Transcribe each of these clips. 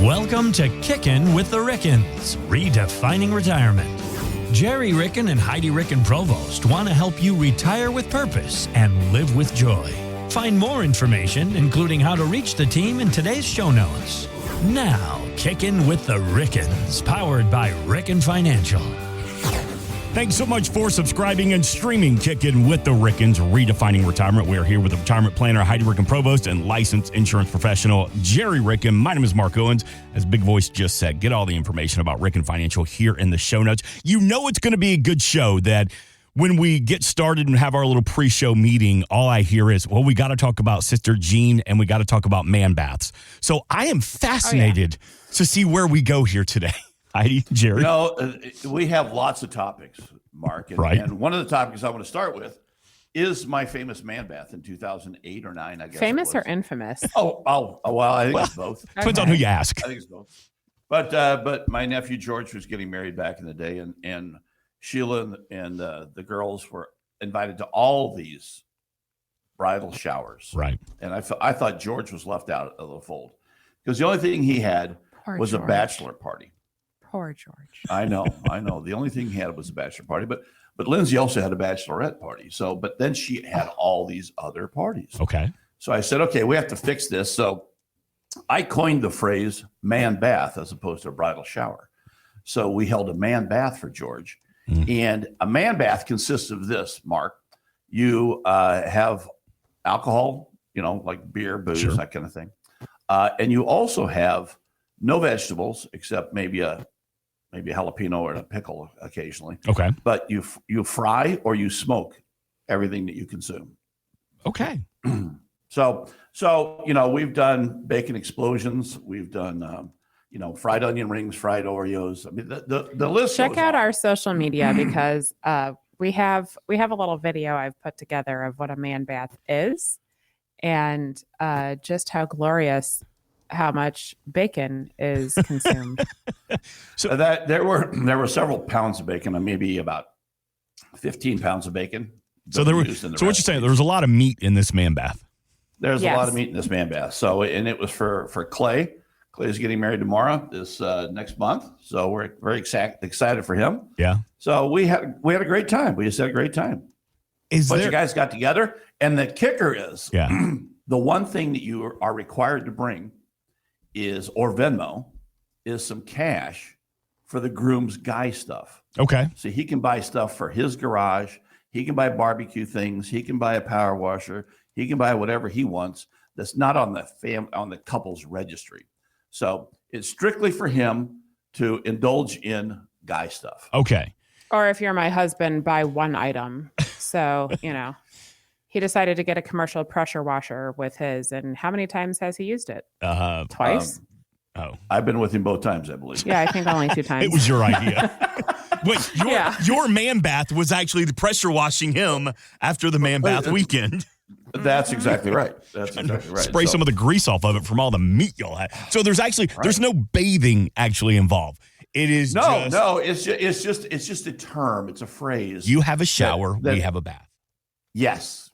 Welcome to Kickin with the Rickens, redefining retirement. Gerry Ricken and Heidi Ricken Provost want to help you retire with purpose and live with joy. Find more information, including how to reach the team, in today's show notes. Now, Kickin with the Rickens, powered by Ricken Financial. Thanks so much for subscribing and streaming Kickin with the Rickens, redefining retirement. We are here with the retirement planner, Heidi Ricken Provost, and licensed insurance professional, Gerry Ricken. My name is Mark Owens. As Big Voice just said, get all the information about Ricken Financial here in the show notes. You know it's going to be a good show that when we get started and have our little pre-show meeting, all I hear is, well, we got to talk about Sister Jean and we got to talk about man baths. So I am fascinated to see where we go here today. Heidi, Gerry. We have lots of topics, Mark. And one of the topics I want to start with is my famous man bath in 2008 or 9, I guess. Famous or infamous? Well, I think it's both. Depends on who you ask. I think it's both. But my nephew George was getting married back in the day, and Sheila and the girls were invited to all these bridal showers. Right. And I thought George was left out of the fold because the only thing he had was George. a bachelor party. Poor George. I know. The only thing he had was a bachelor party, but Lindsay also had a bachelorette party. So, but then she had all these other parties. Okay. So I said, okay, we have to fix this. So I coined the phrase man bath as opposed to a bridal shower. So we held a man bath for George. And a man bath consists of this, Mark. You have alcohol, like beer, booze, sure, that kind of thing. And you also have no vegetables except maybe a jalapeno or a pickle occasionally. Okay. But you fry or you smoke everything that you consume. Okay. So we've done bacon explosions. We've done fried onion rings, fried Oreos. I mean the list. Check out on. our social media because we have a little video I've put together of what a man bath is and just how glorious how much bacon is consumed. So that there were several pounds of bacon, maybe about 15 pounds of bacon. So what you're saying, there was a lot of meat in this man bath. There's a lot of meat in this man bath. So, and it was for Clay. Clay's getting married tomorrow, this next month. So we're very excited for him. Yeah. So we had a great time. We just had a great time. A bunch of guys got together, and the kicker is the one thing that you are required to bring or Venmo is some cash for the groom's guy stuff. Okay. So he can buy stuff for his garage. He can buy barbecue things. He can buy a power washer. He can buy whatever he wants that's not on the couple's registry. So it's strictly for him to indulge in guy stuff. Okay. Or if you're my husband, buy one item. So, he decided to get a commercial pressure washer with his. And how many times has he used it? Twice? I've been with him both times, I believe. Yeah, I think only 2 times. It was your idea. Wait, your man bath was actually the pressure washing him after the man bath weekend. That's exactly right. That's exactly right. Spray some of the grease off of it from all the meat y'all had. So there's no bathing actually involved. It is it's just a term. It's a phrase. You have a shower, we have a bath. Yes,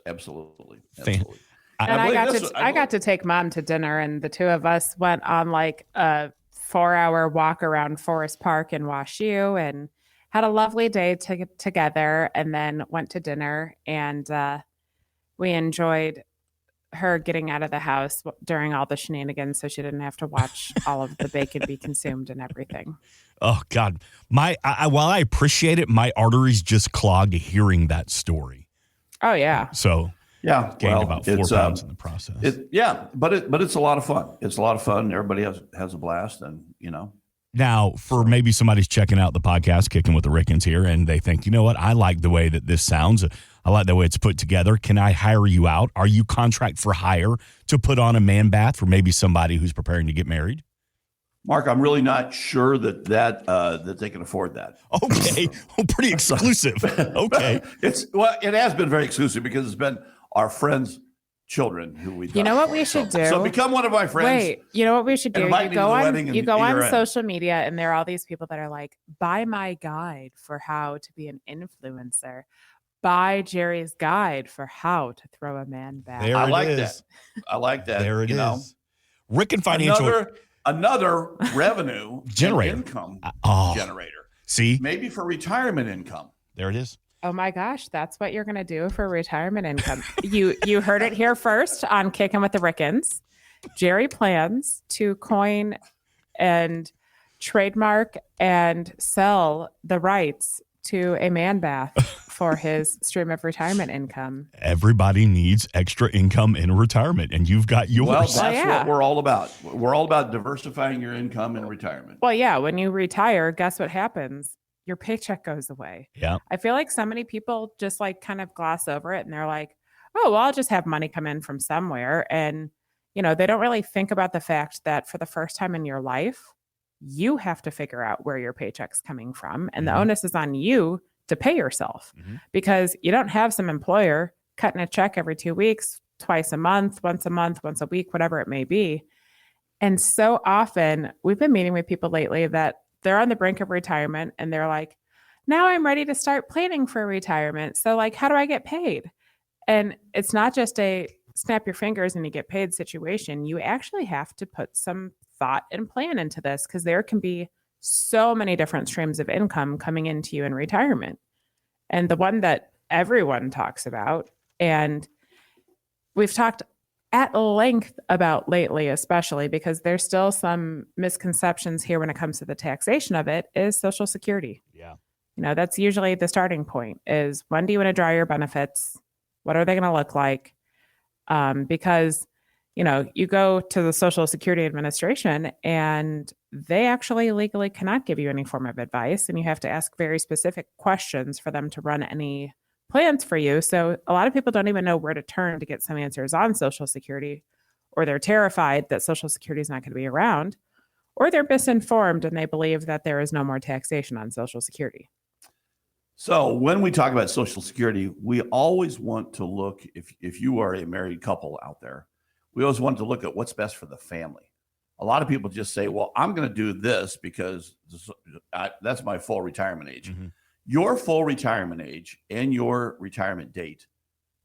absolutely. And I got to take mom to dinner, and the two of us went on like a 4-hour walk around Forest Park in WashU and had a lovely day together, and then went to dinner, and we enjoyed her getting out of the house during all the shenanigans so she didn't have to watch all of the bacon be consumed and everything. Oh, God. While I appreciate it, my arteries just clogged hearing that story. Oh, yeah. So, gained about 4 pounds in the process. But it's a lot of fun. It's a lot of fun. Everybody has a blast, and Now, for maybe somebody's checking out the podcast, Kickin with the Rickens here, and they think, you know what, I like the way that this sounds. I like the way it's put together. Can I hire you out? Are you contract for hire to put on a man bath for maybe somebody who's preparing to get married? Mark, I'm really not sure that they can afford that. Okay. Pretty exclusive. Okay. It has been very exclusive because it's been our friends' children who we. You know what we should do? So become one of my friends. Wait, you know what we should do? You go on social media, and there are all these people that are like, "Buy my guide for how to be an influencer." Buy Gerry's guide for how to throw a man bath. I like that. There it is. Know? Ricken Financial. another revenue generator, income generator. See, maybe for retirement income. There it is. Oh my gosh, that's what you're going to do for retirement income. You heard it here first on Kickin with the Rickens. Gerry plans to coin and trademark and sell the rights to a man bath for his stream of retirement income. Everybody needs extra income in retirement, and you've got yours. Well, that's what we're all about. We're all about diversifying your income in retirement. Well, yeah, when you retire, guess what happens? Your paycheck goes away. Yeah. I feel like so many people just like kind of gloss over it and they're like, oh, well, I'll just have money come in from somewhere. And, you know, they don't really think about the fact that for the first time in your life, you have to figure out where your paycheck's coming from. And the onus is on you to pay yourself because you don't have some employer cutting a check every 2 weeks, twice a month, once a week, whatever it may be. And so often we've been meeting with people lately that they're on the brink of retirement and they're like, now I'm ready to start planning for retirement. So like, how do I get paid? And it's not just a snap your fingers and you get paid situation. You actually have to put some thought and plan into this because there can be so many different streams of income coming into you in retirement. And the one that everyone talks about, and we've talked at length about lately, especially because there's still some misconceptions here when it comes to the taxation of it, is Social Security. Yeah. You know, that's usually the starting point is when do you want to draw your benefits? What are they going to look like? Because, you know, you go to the Social Security Administration and they actually legally cannot give you any form of advice. And you have to ask very specific questions for them to run any plans for you. So a lot of people don't even know where to turn to get some answers on Social Security, or they're terrified that Social Security is not going to be around, or they're misinformed and they believe that there is no more taxation on Social Security. So when we talk about Social Security, we always want to look, if you are a married couple out there, we always want to look at what's best for the family. A lot of people just say, well, I'm going to do this because that's my full retirement age. Mm-hmm. Your full retirement age and your retirement date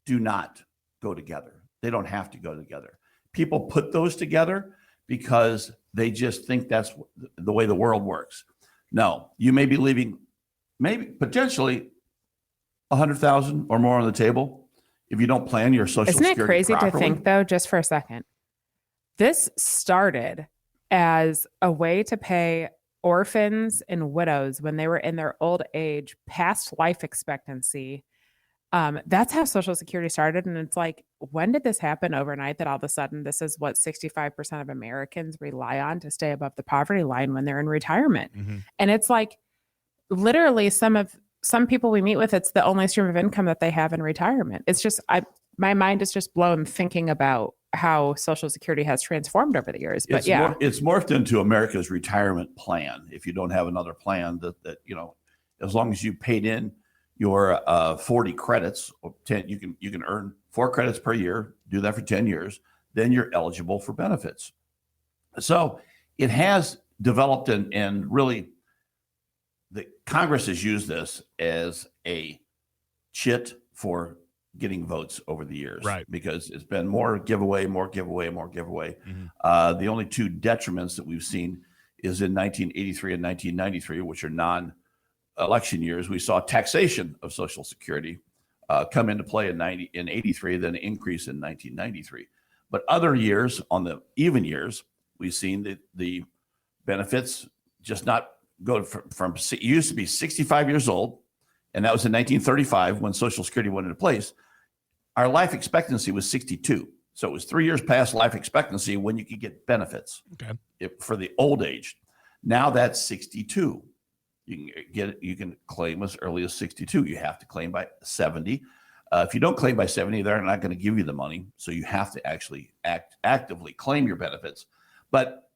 do not go together. They don't have to go together. People put those together because they just think that's the way the world works. No, you may be leaving maybe potentially $100,000 or more on the table if you don't plan your Social Security properly. Isn't it crazy to think, though, just for a second, this started as a way to pay orphans and widows when they were in their old age, past life expectancy. That's how Social Security started. And it's like, when did this happen overnight that all of a sudden this is what 65% of Americans rely on to stay above the poverty line when they're in retirement? Mm-hmm. And it's like, literally some people we meet with, it's the only stream of income that they have in retirement. It's just, my mind is just blown thinking about how Social Security has transformed over the years. But it's morphed into America's retirement plan. If you don't have another plan that you know, as long as you paid in your 40 credits, 10, you can earn 4 credits per year, do that for 10 years, then you're eligible for benefits. So it has developed and really the Congress has used this as a chit for getting votes over the years, right? Because it's been more giveaway. Mm-hmm. The only 2 detriments that we've seen is in 1983 and 1993, which are non-election years. We saw taxation of Social Security come into play in 83, then increase in 1993. But other years, on the even years, we've seen the benefits just not go from it used to be 65 years old, and that was in 1935 when Social Security went into place. Our life expectancy was 62. So it was 3 years past life expectancy when you could get benefits for the old age. Now that's 62. You can claim as early as 62. You have to claim by 70. If you don't claim by 70, they're not going to give you the money. So you have to actually actively claim your benefits. But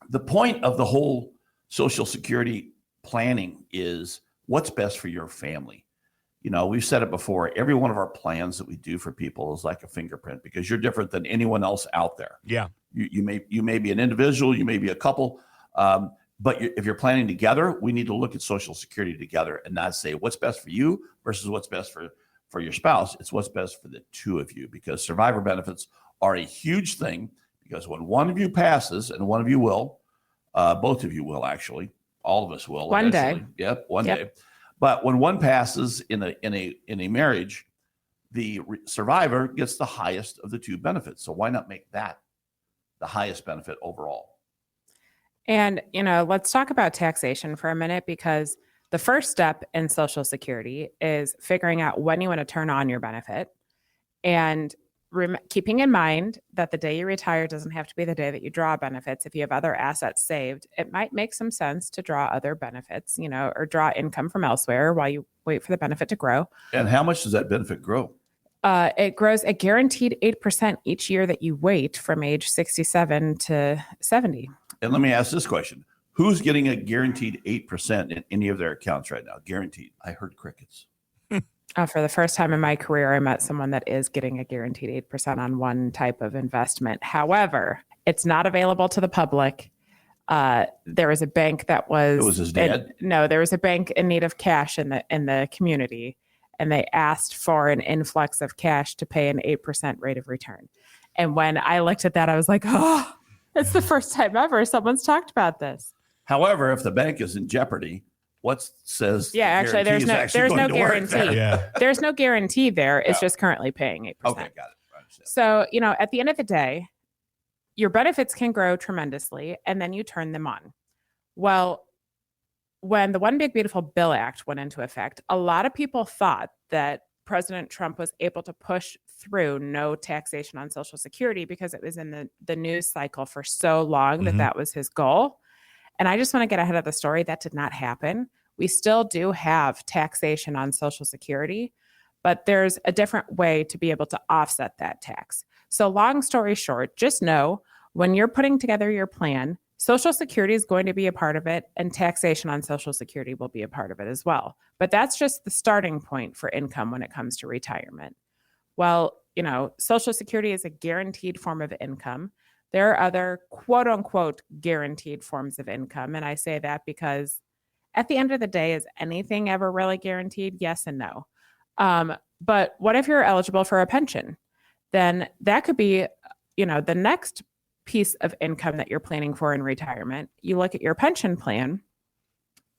the point of the whole Social Security planning is what's best for your family. You know, we've said it before, every one of our plans that we do for people is like a fingerprint because you're different than anyone else out there. Yeah. You may be an individual, you may be a couple, but if you're planning together, we need to look at Social Security together and not say what's best for you versus what's best for your spouse. It's what's best for the 2 of you, because survivor benefits are a huge thing, because when one of you passes, and one of you will, Both of you will, actually. All of us will. One eventually. day. Yep, one day. But when one passes in a marriage, the survivor gets the highest of the two benefits. So why not make that the highest benefit overall? And, let's talk about taxation for a minute, because the first step in Social Security is figuring out when you want to turn on your benefit, and keeping in mind that the day you retire doesn't have to be the day that you draw benefits. If you have other assets saved, it might make some sense to draw other benefits, or draw income from elsewhere while you wait for the benefit to grow. And how much does that benefit grow? It grows a guaranteed 8% each year that you wait from age 67 to 70. And let me ask this question. Who's getting a guaranteed 8% in any of their accounts right now? Guaranteed. I heard crickets. For the first time in my career, I met someone that is getting a guaranteed 8% on one type of investment. However, it's not available to the public. There was a bank that was... It was his dad? There was a bank in need of cash in the community, and they asked for an influx of cash to pay an 8% rate of return. And when I looked at that, I was like, oh, it's the first time ever someone's talked about this. However, if the bank is in jeopardy, what says? Yeah, actually, there's no guarantee. Yeah. There's no guarantee there. It's just currently paying 8%. Okay, got it. I understand. So, at the end of the day, your benefits can grow tremendously, and then you turn them on. Well, when the One Big Beautiful Bill Act went into effect, a lot of people thought that President Trump was able to push through no taxation on Social Security because it was in the news cycle for so long that was his goal. And I just want to get ahead of the story. That did not happen. We still do have taxation on Social Security, but there's a different way to be able to offset that tax. So long story short, just know when you're putting together your plan, Social Security is going to be a part of it, and taxation on Social Security will be a part of it as well. But that's just the starting point for income when it comes to retirement. Well, Social Security is a guaranteed form of income. There are other quote unquote guaranteed forms of income. And I say that because at the end of the day, is anything ever really guaranteed? Yes and no. But what if you're eligible for a pension? Then that could be, the next piece of income that you're planning for in retirement. You look at your pension plan,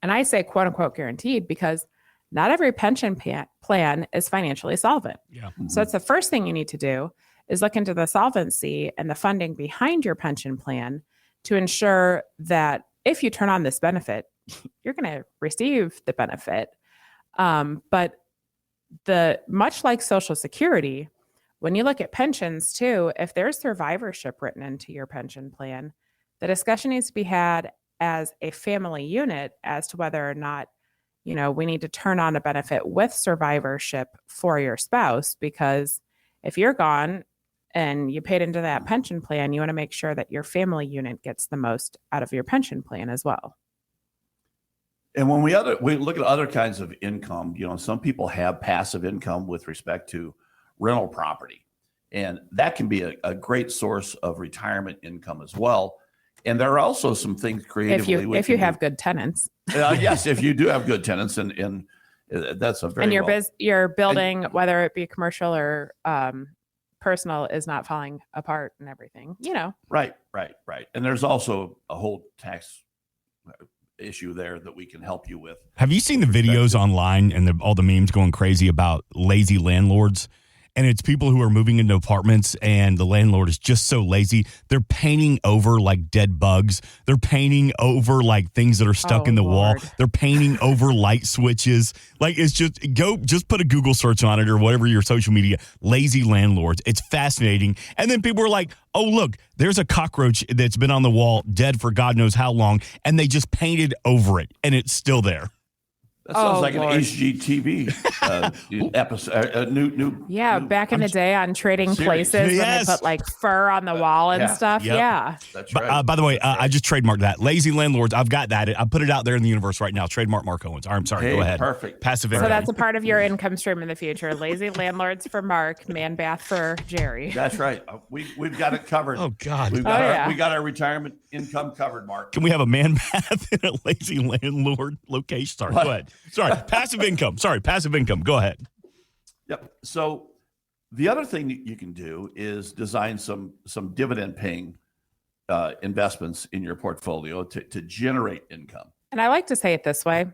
and I say quote unquote guaranteed because not every pension plan is financially solvent. Yeah. So it's the first thing you need to do is look into the solvency and the funding behind your pension plan to ensure that if you turn on this benefit, you're going to receive the benefit. But much like Social Security, when you look at pensions too, if there's survivorship written into your pension plan, the discussion needs to be had as a family unit as to whether or not, we need to turn on a benefit with survivorship for your spouse, because if you're gone and you paid into that pension plan, you want to make sure that your family unit gets the most out of your pension plan as well. And when we look at other kinds of income, some people have passive income with respect to rental property, and that can be a great source of retirement income as well. And there are also some things creatively. If you have good tenants. Yes, if you do have good tenants, and that's a very your building, whether it be commercial or personal, is not falling apart and everything. Right. And there's also a whole tax issue there that we can help you with. Have you seen the videos online and all the memes going crazy about lazy landlords? And it's people who are moving into apartments and the landlord is just so lazy. They're painting over like dead bugs. They're painting over like things that are stuck in the wall. They're painting over light switches. Like, it's just put a Google search on it or whatever your social media, lazy landlords. It's fascinating. And then people are like, oh, look, there's a cockroach that's been on the wall dead for God knows how long. And they just painted over it and it's still there. That sounds like Lord. An HGTV episode. New. Yeah, back in the day on Trading series. Places, Yes. when they put like fur on the wall and stuff. Yep. Yeah, that's right. By the way, I just trademarked that. Lazy landlords. I've got that. I put it out there in the universe right now. Trademark Mark Owens. I'm sorry. Hey, go ahead. Perfect. Passive so income. that's a part of your income stream in the future. Lazy landlords for Mark, man bath for Gerry. That's right. We've got it covered. Oh God. We got our retirement income covered, Mark. Can we have a man bath in a lazy landlord location? Sorry. Go ahead. Sorry. Passive income. Sorry. Passive income. Go ahead. Yep. So the other thing that you can do is design some dividend paying investments in your portfolio to generate income. And I like to say it this way.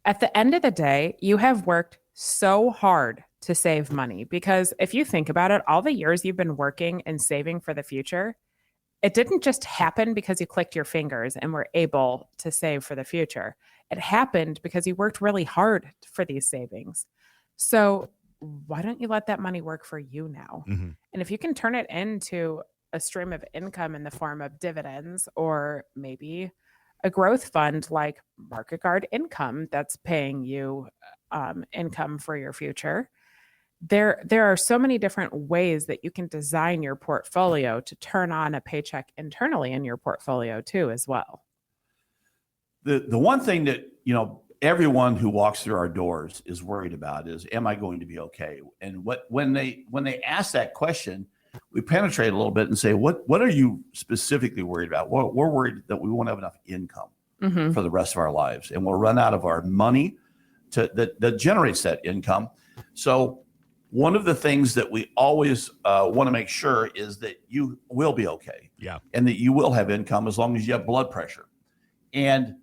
At the end of the day, you have worked so hard to save money, because if you think about it, all the years you've been working and saving for the future, it didn't just happen because you clicked your fingers and were able to save for the future. It happened because you worked really hard for these savings. So why don't you let that money work for you now? Mm-hmm. And if you can turn it into a stream of income in the form of dividends, or maybe a growth fund like Market Guard Income that's paying you income for your future, there are so many different ways that you can design your portfolio to turn on a paycheck internally in your portfolio too, as well. The one thing that, everyone who walks through our doors is worried about is, am I going to be okay? And when they ask that question, we penetrate a little bit and say, what are you specifically worried about? Well, we're worried that we won't have enough income for the rest of our lives, and we'll run out of our money that generates that income. So one of the things that we always want to make sure is that you will be okay. Yeah. And that you will have income as long as you have blood pressure. And,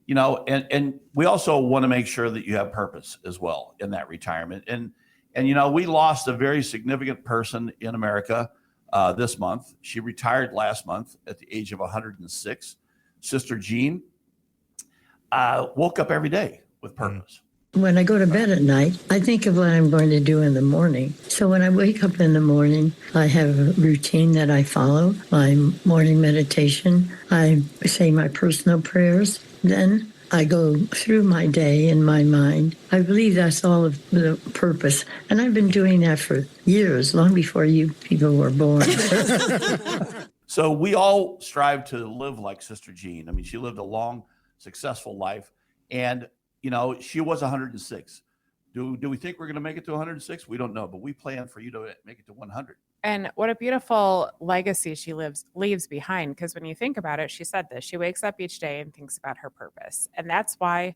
and we also want to make sure that you have purpose as well in that retirement. And we lost a very significant person in America this month. She retired last month at the age of 106. Sister Jean woke up every day with purpose. When I go to bed at night, I think of what I'm going to do in the morning. So when I wake up in the morning, I have a routine that I follow, my morning meditation. I say my personal prayers. Then I go through my day in my mind. I believe that's all of the purpose. And I've been doing that for years, long before you people were born. So we all strive to live like Sister Jean. I mean, she lived a long, successful life. And she was 106. Do we think we're going to make it to 106? We don't know, but we plan for you to make it to 100. And what a beautiful legacy she leaves behind. Because when you think about it, she said this, she wakes up each day and thinks about her purpose. And that's why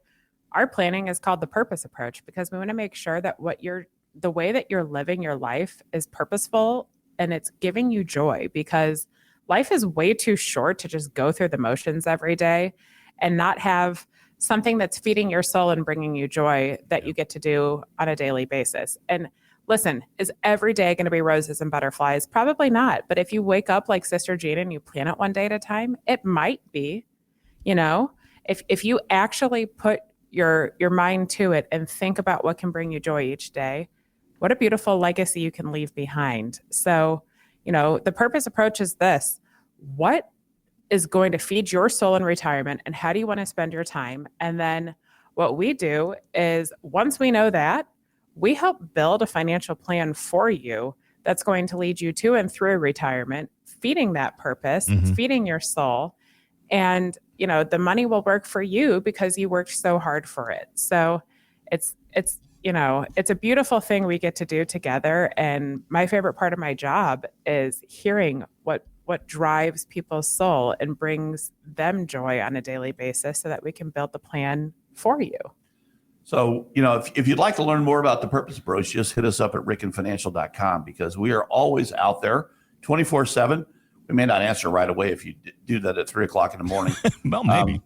our planning is called the purpose approach, because we want to make sure that the way that you're living your life is purposeful and it's giving you joy, because life is way too short to just go through the motions every day and not have something that's feeding your soul and bringing you joy that you get to do on a daily basis. And listen, is every day going to be roses and butterflies? Probably not. But if you wake up like Sister Jean and you plan it one day at a time, it might be. If you actually put your mind to it and think about what can bring you joy each day, what a beautiful legacy you can leave behind. So, the purpose approach is this: what is going to feed your soul in retirement, and how do you want to spend your time? And then what we do is, once we know that, we help build a financial plan for you that's going to lead you to and through retirement, feeding that purpose, feeding your soul. And, the money will work for you because you worked so hard for it. So it's a beautiful thing we get to do together. And my favorite part of my job is hearing what drives people's soul and brings them joy on a daily basis, so that we can build the plan for you. So, if you'd like to learn more about the purpose approach, just hit us up at rickenfinancial.com, because we are always out there 24/7. We may not answer right away if you do that at 3:00 in the morning. Well, maybe.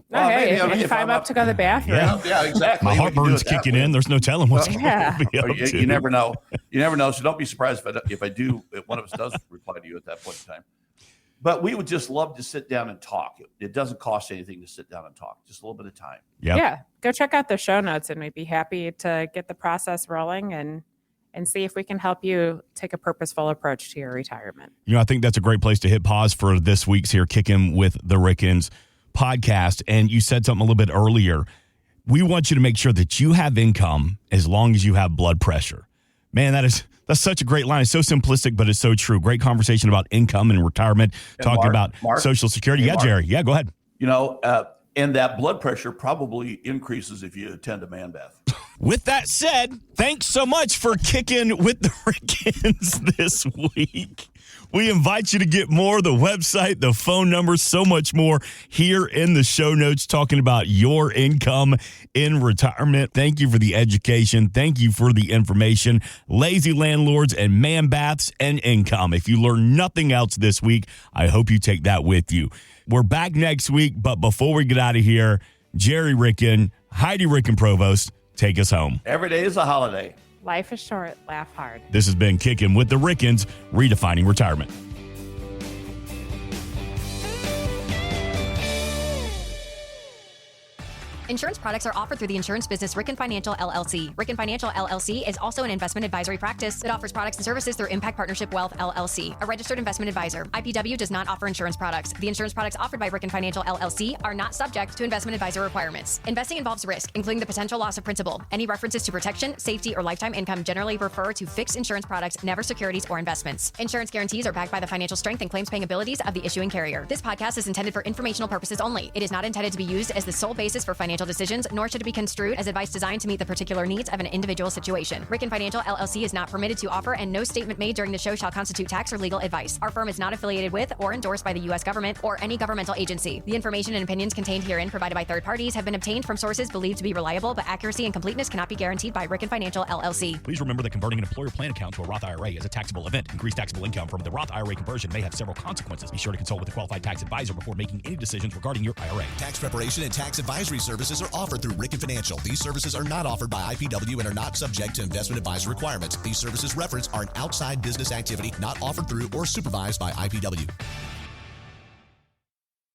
If I'm up to go to the bathroom. Yeah, exactly. My heartburn's kicking in. There's no telling what's going to be up to. You never know. So don't be surprised if one of us does reply to you at that point in time. But we would just love to sit down and talk. It doesn't cost anything to sit down and talk. Just a little bit of time. Yep. Yeah. Go check out the show notes, and we'd be happy to get the process rolling and see if we can help you take a purposeful approach to your retirement. I think that's a great place to hit pause for this week's here, Kickin with the Rickens podcast. And you said something a little bit earlier. We want you to make sure that you have income as long as you have blood pressure. Man, that's such a great line. It's so simplistic, but it's so true. Great conversation about income and retirement, talking about Social Security. Yeah, Gerry. Yeah, go ahead. And that blood pressure probably increases if you attend a man bath. With that said, thanks so much for kicking with the Rickens this week. We invite you to get more, the website, the phone number, so much more here in the show notes talking about your income in retirement. Thank you for the education. Thank you for the information. Lazy landlords and man baths and income. If you learn nothing else this week, I hope you take that with you. We're back next week, but before we get out of here, Gerry Ricken, Heidi Ricken Provost, take us home. Every day is a holiday. Life is short. Laugh hard. This has been Kickin' with the Rickens, redefining retirement. Insurance products are offered through the insurance business Ricken Financial LLC. Ricken Financial LLC is also an investment advisory practice that offers products and services through Impact Partnership Wealth LLC, a registered investment advisor. IPW does not offer insurance products. The insurance products offered by Ricken Financial LLC are not subject to investment advisor requirements. Investing involves risk, including the potential loss of principal. Any references to protection, safety, or lifetime income generally refer to fixed insurance products, never securities or investments. Insurance guarantees are backed by the financial strength and claims-paying abilities of the issuing carrier. This podcast is intended for informational purposes only. It is not intended to be used as the sole basis for financial decisions, nor should it be construed as advice designed to meet the particular needs of an individual situation. Ricken Financial LLC is not permitted to offer, and no statement made during the show shall constitute tax or legal advice. Our firm is not affiliated with or endorsed by the U.S. government or any governmental agency. The information and opinions contained herein provided by third parties have been obtained from sources believed to be reliable, but accuracy and completeness cannot be guaranteed by Ricken Financial LLC. Please remember that converting an employer plan account to a Roth IRA is a taxable event. Increased taxable income from the Roth IRA conversion may have several consequences. Be sure to consult with a qualified tax advisor before making any decisions regarding your IRA. Tax preparation and tax advisory services are offered through Ricken Financial. These services are not offered by IPW and are not subject to investment advisor requirements. These services referenced are an outside business activity not offered through or supervised by IPW.